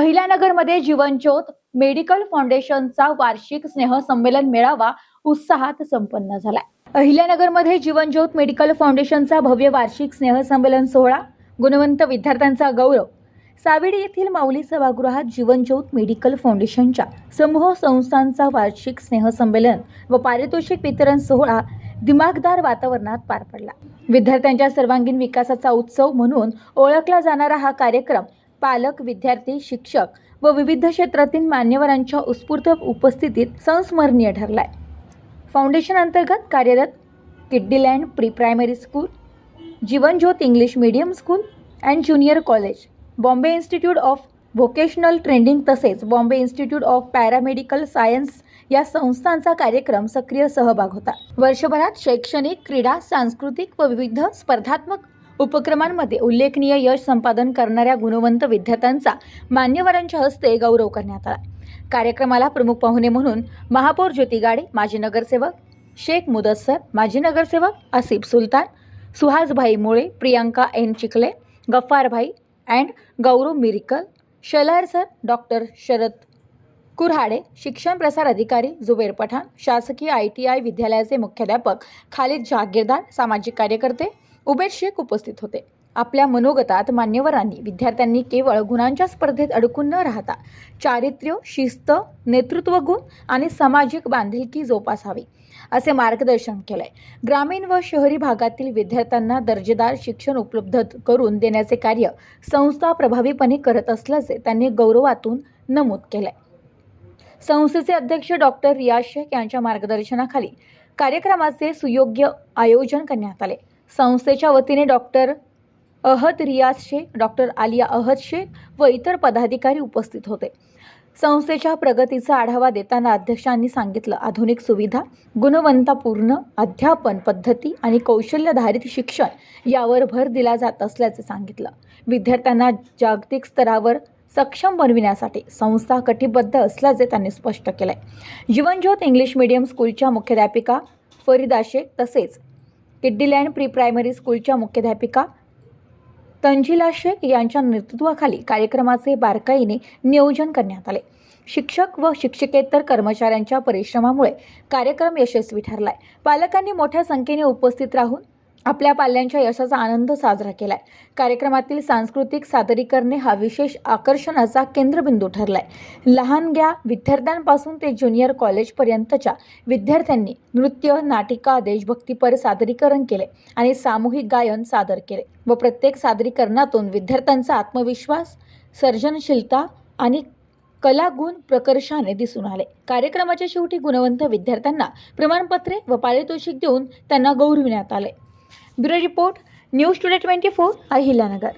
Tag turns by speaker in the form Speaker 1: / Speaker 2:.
Speaker 1: अहिल्यानगरमध्ये जीवनज्योत medical फाउंडेशनचा वार्षिक स्नेहसंमेलन मेळावा उत्साहात संपन्न झाला। अहिल्यानगरमध्ये जीवनज्योत मेडिकल फाउंडेशनचा भव्य वार्षिक स्नेहसंमेलन सोहळा, गुणवंत विद्यार्थ्यांचा गौरव। साविडी येथील माऊली सभागृहात जीवनज्योत मेडिकल फाउंडेशनच्या समूह संस्थांचा वार्षिक स्नेहसंमेलन व पारितोषिक वितरण सोहळा दिमागदार वातावरणात पार पडला। विद्यार्थ्यांच्या सर्वांगीण विकासाचा उत्सव म्हणून ओळखला जाणारा हा कार्यक्रम पालक, विद्यार्थी, शिक्षक व विविध क्षेत्रातील मान्यवरांच्या उत्स्फूर्त उपस्थितीत संस्मरणीय ठरलाय। फाउंडेशन अंतर्गत कार्यरत Kiddieland pre primary school, Jeevanjyot English medium school and junior college, Bombay institute of vocational training तसेच Bombay institute of paramedical science या संस्थांचा कार्यक्रम सक्रिय सहभाग होता। वर्षभरात शैक्षणिक, क्रीडा, सांस्कृतिक व विविध स्पर्धात्मक उपक्रमांमध्ये उल्लेखनीय यश संपादन करणाऱ्या गुणवंत विद्यार्थ्यांचा मान्यवरांच्या हस्ते गौरव करण्यात आला। कार्यक्रमाला प्रमुख पाहुणे म्हणून महापौर ज्योती गाडे, माजी नगरसेवक शेख मुदस्सर, माजी नगरसेवक Asif Sultan, Suhasbhai Mule, Priyanka N Chikhale, Gaffarbhai and Gaurav Mirikal, Shalar sir, doctor Sharad Kurhade, शिक्षण प्रसार अधिकारी जुबेर पठाण, शासकीय ITI विद्यालयाचे मुख्याध्यापक खालिद जागीरदार, सामाजिक कार्यकर्ते उबेद शेख उपस्थित होते। आपल्या मनोगतात मान्यवरांनी विद्यार्थ्यांनी केवळ गुणांच्या स्पर्धेत अडकून न राहता चारित्र्य, शिस्त, नेतृत्व गुण आणि सामाजिक बांधिलकी जोपासावी असे मार्गदर्शन केले। ग्रामीण व शहरी भागातील विद्यार्थ्यांना दर्जेदार शिक्षण उपलब्ध करून देण्याचे कार्य संस्था प्रभावीपणे करत असल्याचे त्यांनी गौरवातून नमूद केले। संस्थेचे अध्यक्ष डॉक्टर रियाज शेख यांच्या मार्गदर्शनाखाली कार्यक्रमाचे सुयोग्य आयोजन करण्यात आले। संस्थेच्या वतीने डॉक्टर अहद रियाज शेख, डॉक्टर आलिया अहद शेख व इतर पदाधिकारी उपस्थित होते। संस्थेच्या प्रगतीचा आढावा देताना अध्यक्षांनी सांगितलं, आधुनिक सुविधा, गुणवत्तापूर्ण अध्यापन पद्धती आणि कौशल्याधारित शिक्षण यावर भर दिला जात असल्याचे सांगितलं। विद्यार्थ्यांना जागतिक स्तरावर सक्षम बनविण्यासाठी संस्था कटिबद्ध असल्याचे त्यांनी स्पष्ट केले। जीवनज्योत इंग्लिश मीडियम स्कूलच्या मुख्याध्यापिका फरीदा शेख तसेच किड्डीलँड प्री प्रायमरी स्कूलच्या मुख्याध्यापिका तंजिला शेख यांच्या नेतृत्वाखाली कार्यक्रमाचे बारकाईने नियोजन करण्यात आले। शिक्षक व शिक्षकेतर कर्मचाऱ्यांच्या परिश्रमामुळे कार्यक्रम यशस्वी ठरलाय। पालकांनी मोठ्या संख्येने उपस्थित राहून आपल्या पाल्यांच्या यशाचा आनंद साजरा केलाय। कार्यक्रमातील सांस्कृतिक सादरीकरणे हा विशेष आकर्षणाचा केंद्रबिंदू ठरलाय। लहानग्या विद्यार्थ्यांपासून ते ज्युनियर कॉलेजपर्यंतच्या विद्यार्थ्यांनी नृत्य, नाटिका, देशभक्तीपर सादरीकरण केले आणि सामूहिक गायन सादर केले व प्रत्येक सादरीकरणातून विद्यार्थ्यांचा आत्मविश्वास, सर्जनशीलता आणि कलागुण प्रकर्षाने दिसून आले। कार्यक्रमाच्या शेवटी गुणवंत विद्यार्थ्यांना प्रमाणपत्रे व पारितोषिक देऊन त्यांना गौरविण्यात आले। Bureau report, news today 24, Ahilyanagar.